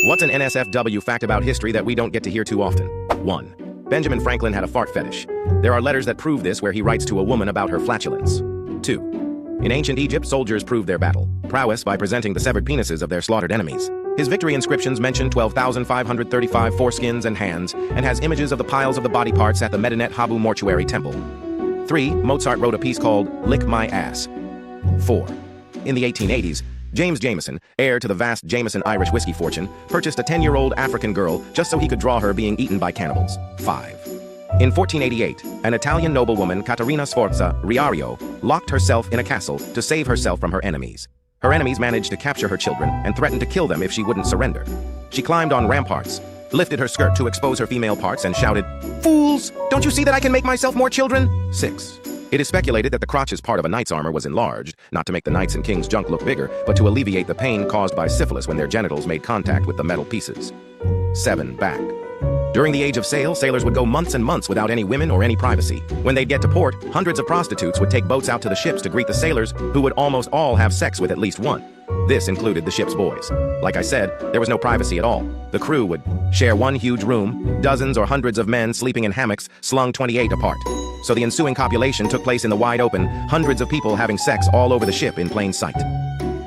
What's an NSFW fact about history that we don't get to hear too often? 1. Benjamin Franklin had a fart fetish. There are letters that prove this where he writes to a woman about her flatulence. 2. In ancient Egypt, soldiers proved their battle prowess by presenting the severed penises of their slaughtered enemies. His victory inscriptions mention 12,535 foreskins and hands, and has images of the piles of the body parts at the Medinet Habu mortuary temple. 3. Mozart wrote a piece called Lick My Ass. 4. In the 1880s, James Jameson, heir to the vast Jameson Irish whiskey fortune, purchased a 10-year-old African girl just so he could draw her being eaten by cannibals. 5. In 1488, an Italian noblewoman, Caterina Sforza Riario, locked herself in a castle to save herself from her enemies. Her enemies managed to capture her children and threatened to kill them if she wouldn't surrender. She climbed on ramparts, lifted her skirt to expose her female parts, and shouted, "Fools! Don't you see that I can make myself more children?" 6. It is speculated that the crotches part of a knight's armor was enlarged, not to make the knights and king's junk look bigger, but to alleviate the pain caused by syphilis when their genitals made contact with the metal pieces. 7. Back. During the age of sail, sailors would go months and months without any women or any privacy. When they'd get to port, hundreds of prostitutes would take boats out to the ships to greet the sailors, who would almost all have sex with at least one. This included the ship's boys. Like I said, there was no privacy at all. The crew would share one huge room, dozens or hundreds of men sleeping in hammocks slung 28 apart. So the ensuing copulation took place in the wide open, hundreds of people having sex all over the ship in plain sight.